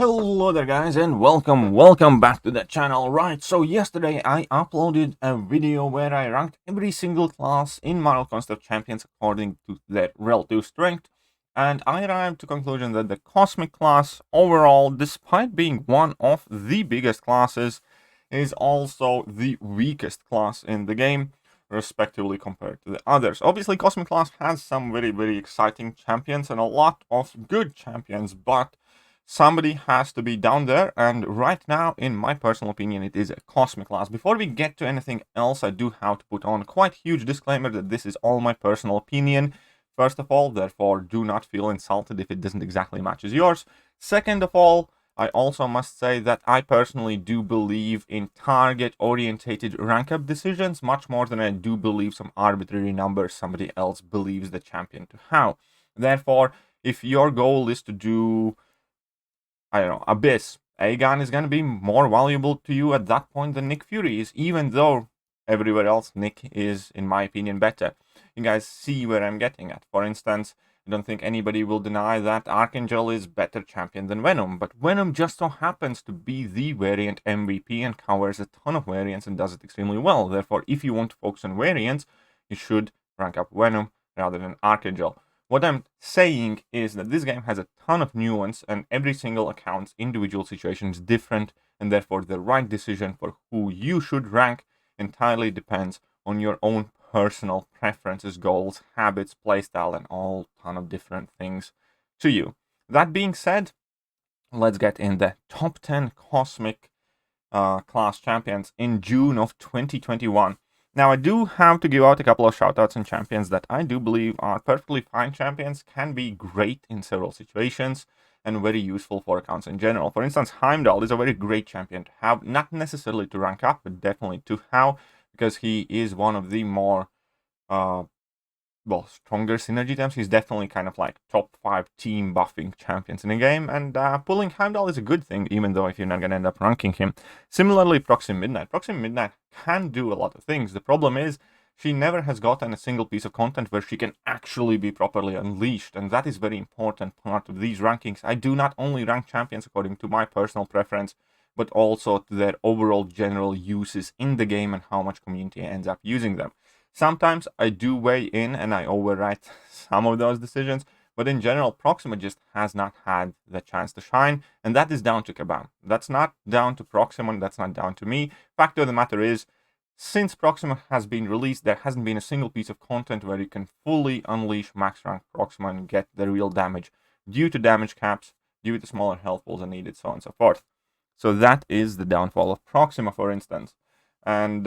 Hello there guys and welcome back to the channel. Right, so yesterday I uploaded a video where I ranked every single class in Marvel Construct Champions according to their relative strength, and I arrived to conclusion that the Cosmic class overall, despite being one of the biggest classes, is also the weakest class in the game, respectively compared to the others. Obviously Cosmic class has some very exciting champions and a lot of good champions, but somebody has to be down there, and right now, in my personal opinion, it is a Cosmic class. Before we get to anything else, I do have to put on a quite huge disclaimer that this is all my personal opinion. First of all, therefore, do not feel insulted if it doesn't exactly match yours. Second of all, I also must say that I personally do believe in target-orientated rank-up decisions much more than I do believe some arbitrary numbers somebody else believes the champion to have. Therefore, if your goal is to do, I don't know, Abyss, Aegon is going to be more valuable to you at that point than Nick Fury is, even though everywhere else Nick is, in my opinion, better. You guys see where I'm getting at. For instance, I don't think anybody will deny that Archangel is better champion than Venom, but Venom just so happens to be the variant MVP and covers a ton of variants and does it extremely well. Therefore, if you want to focus on variants, you should rank up Venom rather than Archangel. What I'm saying is that this game has a ton of nuance, and every single account's individual situation is different, and therefore the right decision for who you should rank entirely depends on your own personal preferences, goals, habits, playstyle, and all ton of different things to you. That being said, let's get in the top 10 Cosmic class champions in June of 2021. Now, I do have to give out a couple of shoutouts and champions that I do believe are perfectly fine champions, can be great in several situations, and very useful for accounts in general. For instance, Heimdall is a very great champion to have, not necessarily to rank up, but definitely to have, because he is one of the more, stronger synergy terms. He's definitely kind of like top 5 team buffing champions in the game, and pulling Heimdall is a good thing, even though if you're not going to end up ranking him. Similarly, Proxima Midnight can do a lot of things. The problem is she never has gotten a single piece of content where she can actually be properly unleashed, and that is very important part of these rankings. I do not only rank champions according to my personal preference, but also to their overall general uses in the game and how much community ends up using them. Sometimes I do weigh in and I overwrite some of those decisions, but in general, Proxima just has not had the chance to shine, and that is down to Kabam. That's not down to Proxima, that's not down to me. Fact of the matter is, since Proxima has been released, there hasn't been a single piece of content where you can fully unleash max rank Proxima and get the real damage due to damage caps, due to smaller health pools and needed, so on and so forth. So that is the downfall of Proxima, for instance. And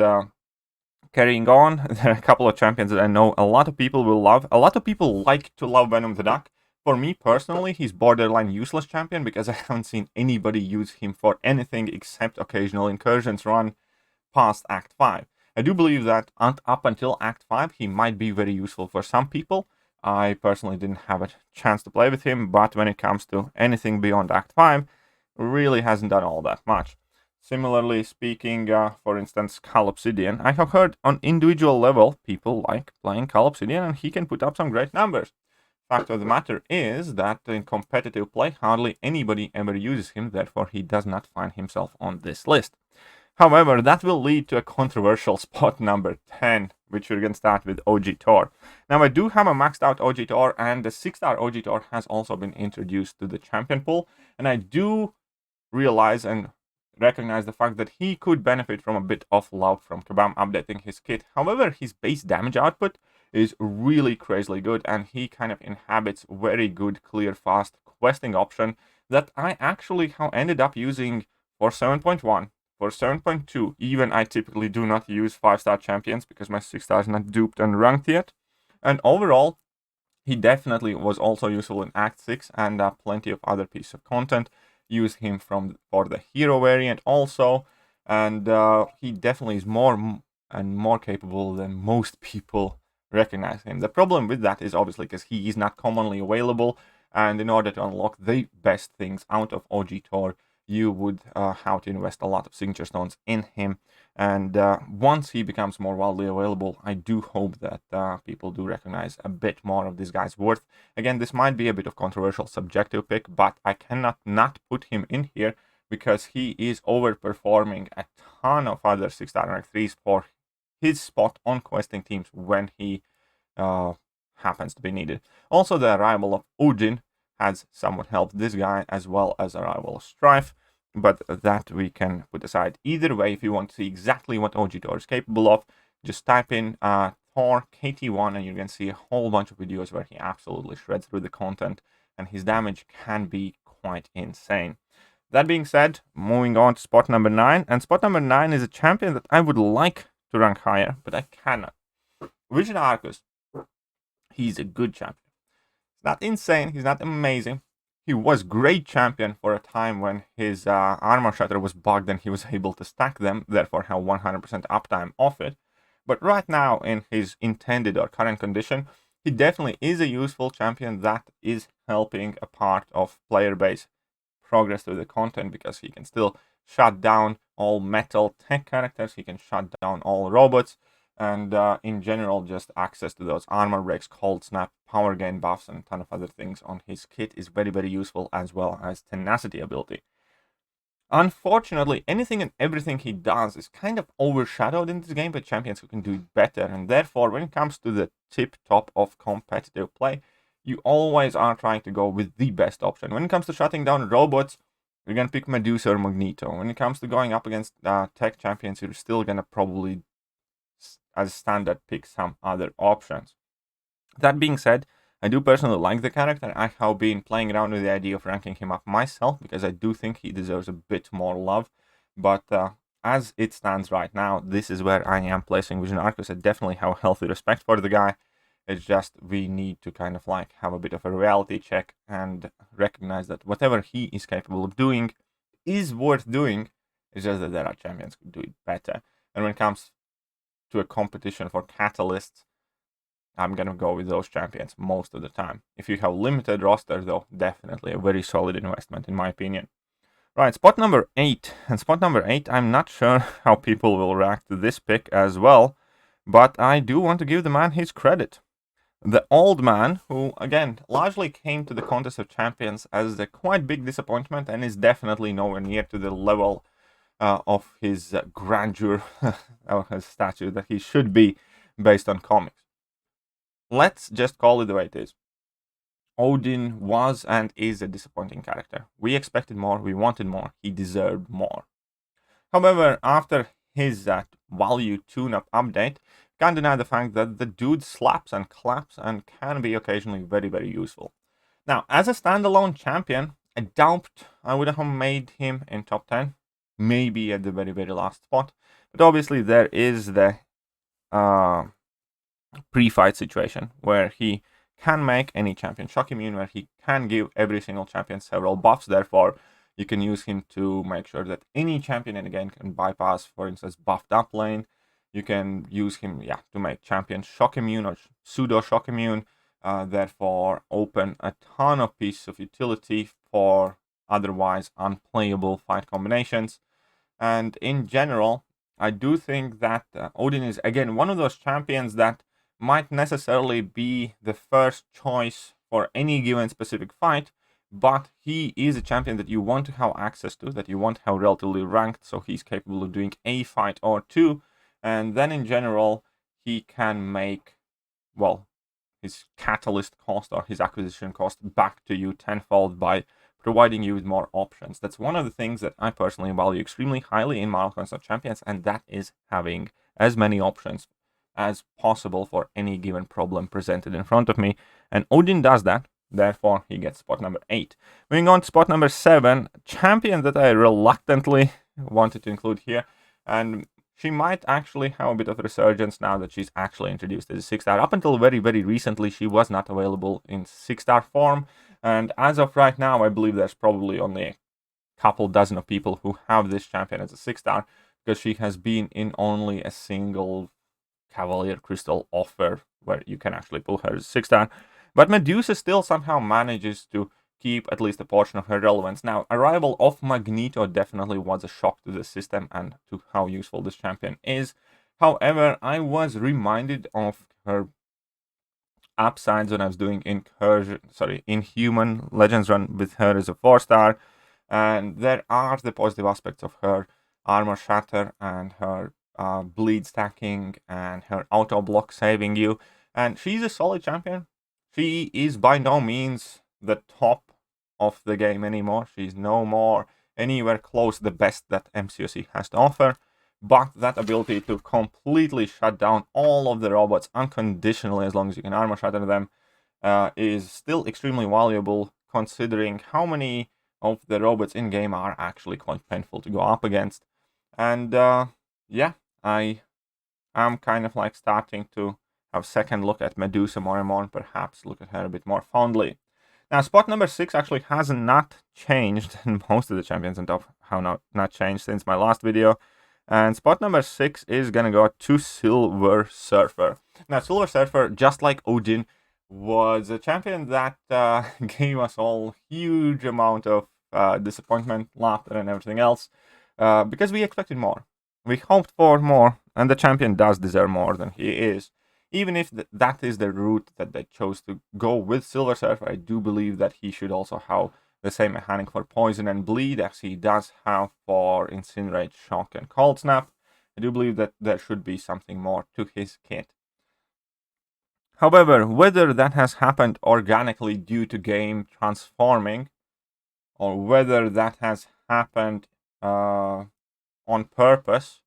carrying on, there are a couple of champions that I know a lot of people will love. A lot of people like to love Venom the Duck. For me personally, he's borderline useless champion because I haven't seen anybody use him for anything except occasional incursions run past Act 5. I do believe that up until Act 5, he might be very useful for some people. I personally didn't have a chance to play with him, but when it comes to anything beyond Act 5, really hasn't done all that much. Similarly speaking, for instance, Obsidian, I have heard on individual level people like playing Obsidian and he can put up some great numbers. Fact of the matter is that in competitive play, hardly anybody ever uses him, therefore he does not find himself on this list. However, that will lead to a controversial spot number 10, which we're going to start with OG Thor. Now, I do have a maxed out OG Thor, and the 6-star OG Thor has also been introduced to the champion pool, and I do realize and recognize the fact that he could benefit from a bit of love from Kabam updating his kit. However, his base damage output is really crazily good, and he kind of inhabits very good, clear, fast questing option that I actually ended up using for 7.1, for 7.2. Even I typically do not use 5-star champions because my 6-star is not duped and ranked yet. And overall, he definitely was also useful in Act 6 and plenty of other pieces of content. Use him for the hero variant also, and he definitely is more and more capable than most people recognize him. The problem with that is obviously because he is not commonly available, and in order to unlock the best things out of OG Thor, you would have to invest a lot of signature stones in him. And once he becomes more widely available, I do hope that people do recognize a bit more of this guy's worth. Again, this might be a bit of controversial subjective pick, but I cannot not put him in here because he is overperforming a ton of other 6-star rank 3s for his spot on questing teams when he happens to be needed. Also, the arrival of Odin has somewhat helped this guy, as well as arrival of Strife, but that we can put aside. Either way, if you want to see exactly what OG Thor is capable of, just type in Thor KT1 and you can see a whole bunch of videos where he absolutely shreds through the content, and his damage can be quite insane. That being said, moving on to spot number 9, and spot number 9 is a champion that I would like to rank higher, but I cannot. Vision Arcus. He's a good champion. He's not insane, he's not amazing. He was great champion for a time when his armor shatter was bugged and he was able to stack them, therefore have 100% uptime off it. But right now, in his intended or current condition, he definitely is a useful champion that is helping a part of player base progress through the content, because he can still shut down all metal tech characters, he can shut down all robots, and in general, just access to those armor breaks, cold snap, power gain buffs, and a ton of other things on his kit is very, very useful, as well as tenacity ability. Unfortunately, anything and everything he does is kind of overshadowed in this game by champions who can do it better, and therefore, when it comes to the tip top of competitive play, you always are trying to go with the best option. When it comes to shutting down robots, you're going to pick Medusa or Magneto. When it comes to going up against tech champions, you're still going to probably, as standard, pick some other options. That being said, I do personally like the character. I have been playing around with the idea of ranking him up myself, because I do think he deserves a bit more love. But as it stands right now, this is where I am placing Vision Arcus. I definitely have healthy respect for the guy. It's just we need to kind of like have a bit of a reality check and recognize that whatever he is capable of doing is worth doing. It's just that there are champions who do it better. And when it comes to a competition for catalysts, I'm gonna go with those champions most of the time. If you have limited roster, though, definitely a very solid investment in my opinion. Right, spot number 8. And spot number 8, I'm not sure how people will react to this pick as well, but I do want to give the man his credit. The old man, who, again, largely came to the Contest of Champions as a quite big disappointment and is definitely nowhere near to the level of his grandeur, or his statue that he should be based on comics. Let's just call it the way it is. Odin was and is a disappointing character. We expected more, we wanted more, he deserved more. However, after his value tune-up update, can't deny the fact that the dude slaps and claps and can be occasionally very, very useful. Now, as a standalone champion, I doubt I would have made him in top 10, maybe at the very, very last spot. But obviously there is the pre-fight situation where he can make any champion shock immune, where he can give every single champion several buffs. Therefore, you can use him to make sure that any champion in the game can bypass, for instance, buffed up lane. You can use him, to make champions shock immune or pseudo shock immune. Therefore, open a ton of pieces of utility for otherwise unplayable fight combinations. And in general, I do think that Odin is, again, one of those champions that might necessarily be the first choice for any given specific fight, but he is a champion that you want to have access to, that you want to have relatively ranked, so he's capable of doing a fight or two, and then in general, he can make, well, his catalyst cost or his acquisition cost back to you tenfold by providing you with more options. That's one of the things that I personally value extremely highly in Marvel Contest of Champions, and that is having as many options as possible for any given problem presented in front of me. And Odin does that, therefore he gets spot number 8. Moving on to spot number 7, champion that I reluctantly wanted to include here, and she might actually have a bit of a resurgence now that she's actually introduced as a 6-star. Up until very, very recently, she was not available in 6-star form, and as of right now, I believe there's probably only a couple dozen of people who have this champion as a 6-star, because she has been in only a single Cavalier Crystal offer where you can actually pull her as a 6-star. But Medusa still somehow manages to keep at least a portion of her relevance. Now, arrival of Magneto definitely was a shock to the system and to how useful this champion is. However, I was reminded of her upsides when I was doing Inhuman Legends run with her as a 4-star, and there are the positive aspects of her armor shatter and her bleed stacking and her auto block saving you, and she's a solid champion. She is by no means the top of the game anymore. She's no more anywhere close to the best that MCOC has to offer, but that ability to completely shut down all of the robots unconditionally as long as you can armor shatter them is still extremely valuable, considering how many of the robots in game are actually quite painful to go up against. And yeah, I am kind of like starting to have a second look at Medusa more and more, and perhaps look at her a bit more fondly. Now, spot number 6 actually has not changed, and most of the champions on top have not changed since my last video. And spot number 6 is gonna go to Silver Surfer. Now, Silver Surfer, just like Odin, was a champion that gave us all huge amount of disappointment, laughter, and everything else, because we expected more. We hoped for more, and the champion does deserve more than he is. Even if that is the route that they chose to go with Silver Surfer, I do believe that he should also have the same mechanic for Poison and Bleed as he does have for Incinerate, Shock, and Cold Snap. I do believe that there should be something more to his kit. However, whether that has happened organically due to game transforming, or whether that has happened on purpose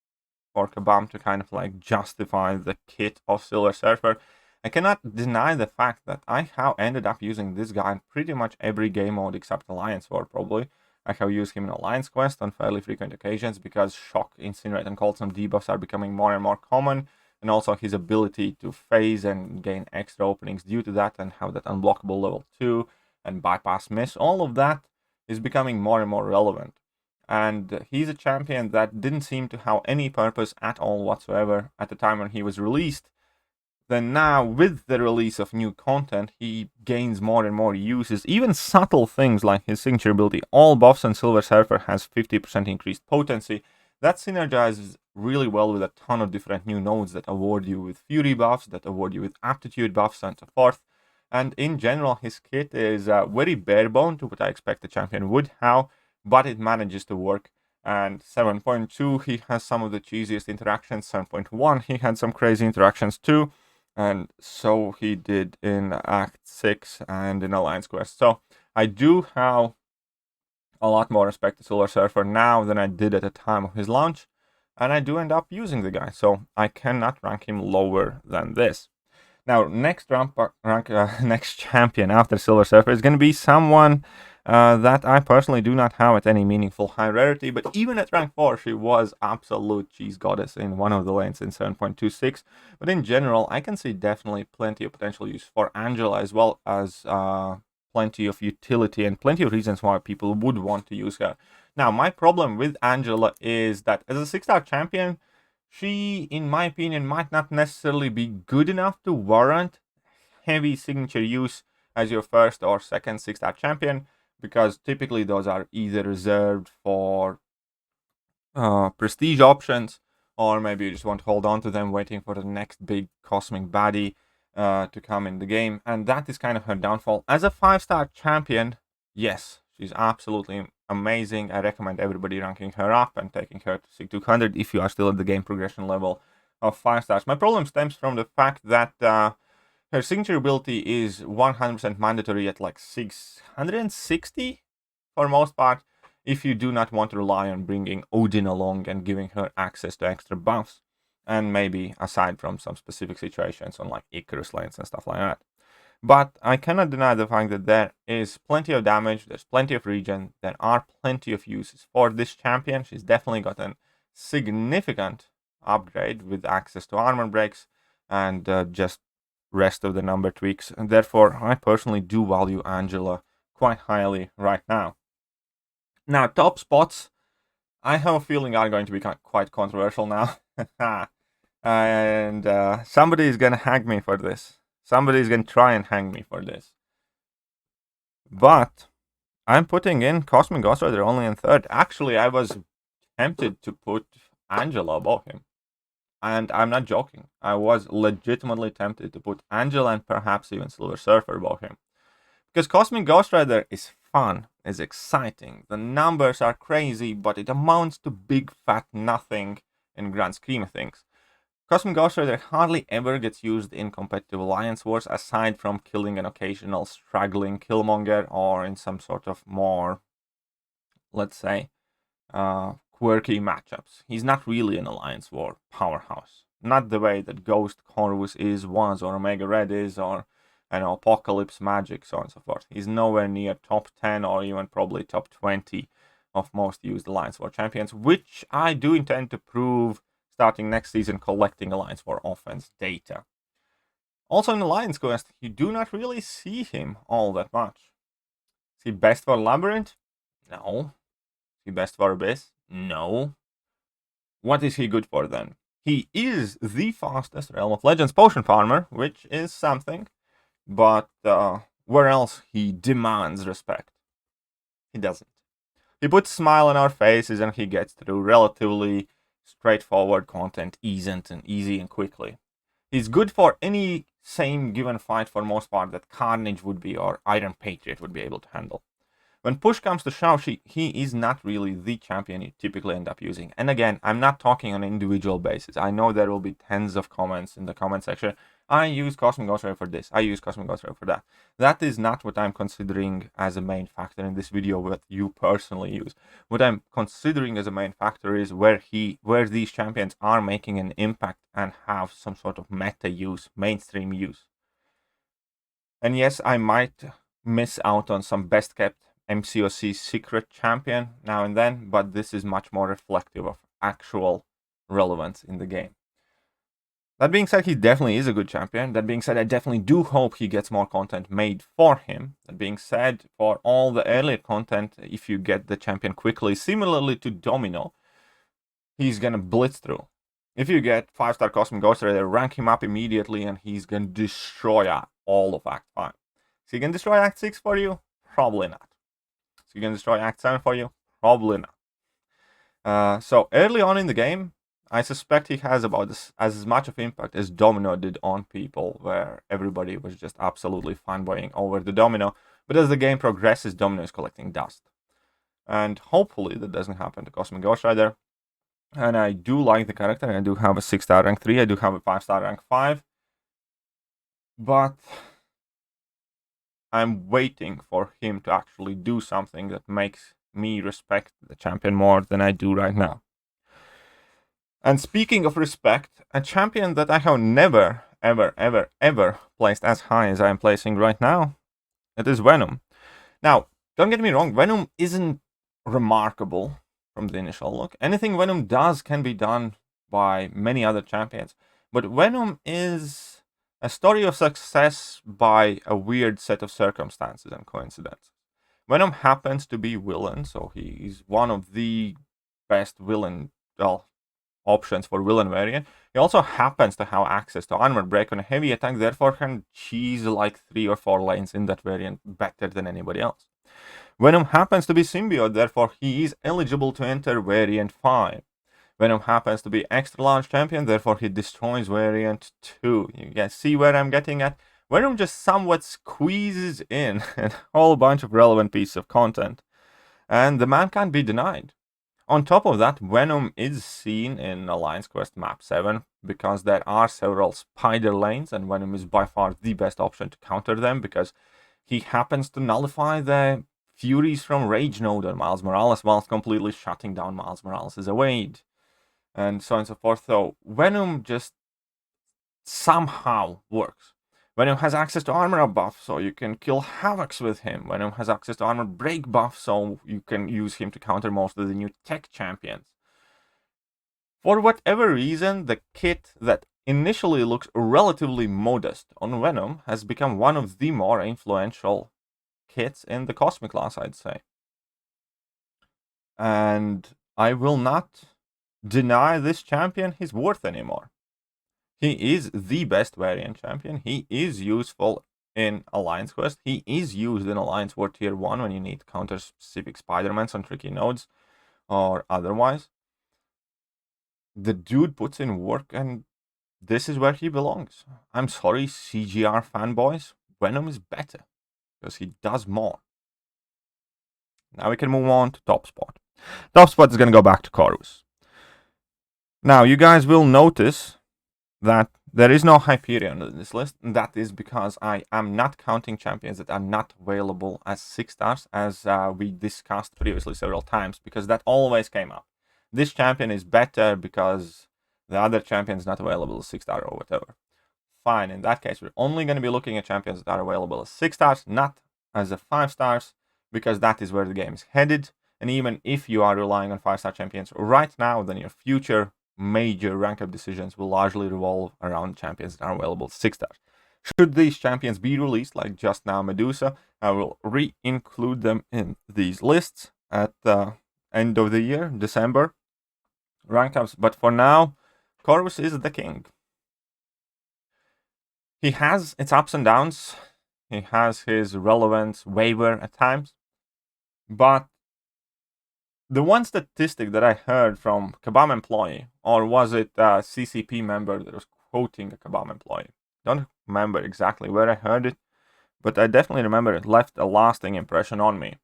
for Kabam to kind of like justify the kit of Silver Surfer, I cannot deny the fact that I have ended up using this guy in pretty much every game mode except Alliance War, probably. I have used him in Alliance Quest on fairly frequent occasions because Shock, Incinerate, and Cold Snap debuffs are becoming more and more common, and also his ability to phase and gain extra openings due to that, and have that unblockable level 2 and bypass miss, all of that is becoming more and more relevant. And he's a champion that didn't seem to have any purpose at all whatsoever at the time when he was released. Then now, with the release of new content, he gains more and more uses, even subtle things like his signature ability, all buffs and Silver Surfer has 50% increased potency. That synergizes really well with a ton of different new nodes that award you with Fury buffs, that award you with Aptitude buffs, and so forth. And in general, his kit is very barebone to what I expect a champion would have, but it manages to work. And 7.2, he has some of the cheesiest interactions. 7.1, he had some crazy interactions too. And so he did in Act 6 and in Alliance Quest. So I do have a lot more respect to Silver Surfer now than I did at the time of his launch. And I do end up using the guy, so I cannot rank him lower than this. Now, next champion after Silver Surfer is going to be someone that I personally do not have at any meaningful high rarity, but even at rank 4, she was absolute cheese goddess in one of the lanes in 7.26. But in general, I can see definitely plenty of potential use for Angela, as well as plenty of utility and plenty of reasons why people would want to use her. Now, my problem with Angela is that as a 6-star champion, she, in my opinion, might not necessarily be good enough to warrant heavy signature use as your first or second 6-star champion, because typically those are either reserved for prestige options, or maybe you just want to hold on to them waiting for the next big cosmic baddie to come in the game, and that is kind of her downfall. As a 5-star champion, yes, she's absolutely amazing. I recommend everybody ranking her up and taking her to SIG 200 if you are still at the game progression level of 5 stars. My problem stems from the fact that her signature ability is 100% mandatory at like 660 for most part, if you do not want to rely on bringing Odin along and giving her access to extra buffs, and maybe aside from some specific situations on like Icarus lanes and stuff like that. But I cannot deny the fact that there is plenty of damage, there's plenty of regen, there are plenty of uses for this champion. She's definitely got a significant upgrade with access to armor breaks and just rest of the number tweaks. And therefore, I personally do value Angela quite highly right now. Now, top spots, I have a feeling are going to be quite controversial now. And somebody is going to hang me for this. Somebody's going to try and hang me for this. But I'm putting in Cosmic Ghost Rider only in third. Actually, I was tempted to put Angela above him. And I'm not joking. I was legitimately tempted to put Angela and perhaps even Silver Surfer above him. Because Cosmic Ghost Rider is fun, is exciting. The numbers are crazy, but it amounts to big fat nothing in grand scheme of things. Cosmic Ghost Rider hardly ever gets used in competitive alliance wars aside from killing an occasional struggling Killmonger or in some sort of more, let's say, quirky matchups. He's not really an alliance war powerhouse. Not the way that Ghost Corvus was, or Omega Red is, or Apocalypse Magic, so on and so forth. He's nowhere near top 10 or even probably top 20 of most used Alliance War champions, which I do intend to prove starting next season collecting Alliance War offense data. Also in Alliance Quest, you do not really see him all that much. Is he best for Labyrinth? No. Is he best for Abyss? No. What is he good for then? He is the fastest Realm of Legends potion farmer, which is something. But where else he demands respect? He doesn't. He puts a smile on our faces and he gets through relatively straightforward content easy and quickly. He's good for any same given fight for most part that Carnage would be or Iron Patriot would be able to handle. When push comes to shove, he is not really the champion you typically end up using. And again, I'm not talking on an individual basis. I know there will be tens of comments in the comment section. I use Cosmic Ghost Rider for this. I use Cosmic Ghost Rider for that. That is not what I'm considering as a main factor in this video, what you personally use. What I'm considering as a main factor is where these champions are making an impact and have some sort of meta use, mainstream use. And yes, I might miss out on some best kept MCOC secret champion now and then, but this is much more reflective of actual relevance in the game. That being said, he definitely is a good champion. That being said, I definitely do hope he gets more content made for him. That being said, for all the earlier content, if you get the champion quickly, similarly to Domino, he's gonna blitz through. If you get 5-star Cosmic Ghost Rider, rank him up immediately and he's gonna destroy all of Act 5. Is he gonna destroy Act 6 for you? Probably not. Is he gonna destroy Act 7 for you? Probably not. So early on in the game, I suspect he has about as much of impact as Domino did on people, where everybody was just absolutely fanboying over the Domino. But as the game progresses, Domino is collecting dust. And hopefully that doesn't happen to Cosmic Ghost Rider. And I do like the character. I do have a 6-star rank 3. I do have a 5-star rank 5. But I'm waiting for him to actually do something that makes me respect the champion more than I do right now. And speaking of respect, a champion that I have never, ever placed as high as I am placing right now, it is Venom. Now, don't get me wrong, Venom isn't remarkable from the initial look. Anything Venom does can be done by many other champions. But Venom is a story of success by a weird set of circumstances and coincidences. Venom happens to be villain, so he's one of the best villain, options for villain variant. He also happens to have access to armor break on a heavy attack, therefore can cheese like 3 or 4 lanes in that variant better than anybody else. Venom happens to be symbiote, therefore he is eligible to enter variant 5. Venom happens to be extra large champion, therefore he destroys variant 2. You guys see where I'm getting at? Venom just somewhat squeezes in a whole bunch of relevant pieces of content, and the man can't be denied. On top of that, Venom is seen in Alliance Quest Map 7 because there are several spider lanes, and Venom is by far the best option to counter them because he happens to nullify the Furies from Rage Node on Miles Morales whilst completely shutting down Miles Morales' evade, and so on and so forth. So Venom just somehow works. Venom has access to armor buff, so you can kill Havocs with him. Venom has access to armor break buff, so you can use him to counter most of the new tech champions. For whatever reason, the kit that initially looks relatively modest on Venom has become one of the more influential kits in the Cosmic class, I'd say. And I will not deny this champion his worth anymore. He is the best variant champion. He is useful in Alliance Quest. He is used in Alliance War Tier 1 when you need counter-specific Spider-Mans on tricky nodes or otherwise. The dude puts in work, and this is where he belongs. I'm sorry, CGR fanboys. Venom is better because he does more. Now we can move on to top spot. Top spot is going to go back to Corvus. Now, you guys will notice that there is no Hyperion on this list, and that is because I am not counting champions that are not available as 6 stars, as we discussed previously several times, because that always came up. This champion is better because the other champion is not available as 6 star or whatever. Fine, in that case, we're only going to be looking at champions that are available as 6 stars, not as a 5 stars, because that is where the game is headed. And even if you are relying on 5-star champions right now, then your future major rank up decisions will largely revolve around champions that are available 6 stars. Should these champions be released, like just now Medusa, I will re-include them in these lists at the end of the year, December rank ups. But for now, Corvus is the king. He has its ups and downs. He has his relevance waver at times. But the one statistic that I heard from Kabam employee, or was it a CCP member that was quoting a Kabam employee? Don't remember exactly where I heard it, but I definitely remember it left a lasting impression on me.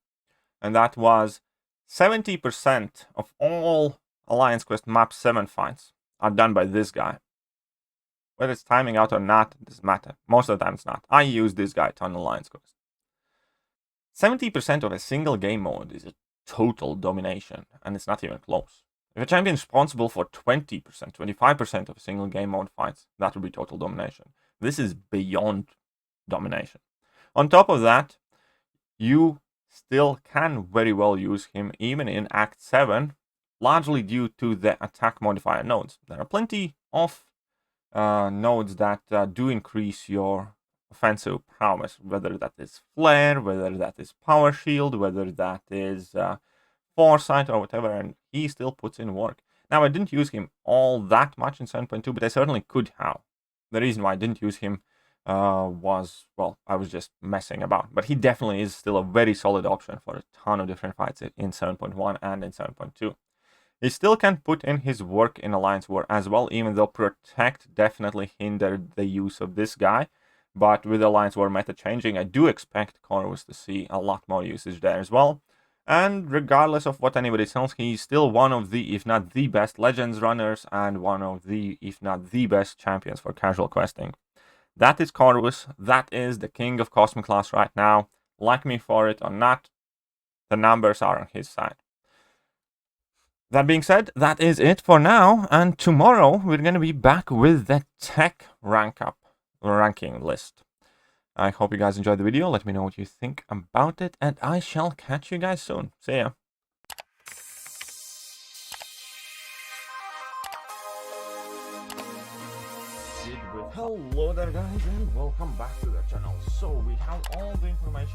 And that was 70% of all Alliance Quest Map 7 fights are done by this guy. Whether it's timing out or not, it doesn't matter. Most of the time it's not. I use this guy on Alliance Quest. 70% of a single game mode is a total domination, and it's not even close. If a champion is responsible for 20%, 25% of a single game mode fights, that would be total domination. This is beyond domination. On top of that, you still can very well use him even in Act 7, largely due to the attack modifier nodes. There are plenty of nodes that do increase your offensive prowess, whether that is flare, whether that is power shield, whether that is foresight or whatever, and he still puts in work. Now, I didn't use him all that much in 7.2, but I certainly could have. The reason why I didn't use him was, well, I was just messing about. But he definitely is still a very solid option for a ton of different fights in 7.1 and in 7.2. He still can put in his work in Alliance War as well, even though Protect definitely hindered the use of this guy. But with Alliance War meta changing, I do expect Corvus to see a lot more usage there as well. And regardless of what anybody tells, he's still one of the, if not the best Legends runners, and one of the, if not the best champions for casual questing. That is Corvus. That is the king of Cosmic class right now. Like me for it or not, the numbers are on his side. That being said, that is it for now. And tomorrow, we're going to be back with the tech ranking list. I hope you guys enjoyed the video. Let me know what you think about it, and I shall catch you guys soon. See ya. Hello there guys, and welcome back to the channel. So we have all the information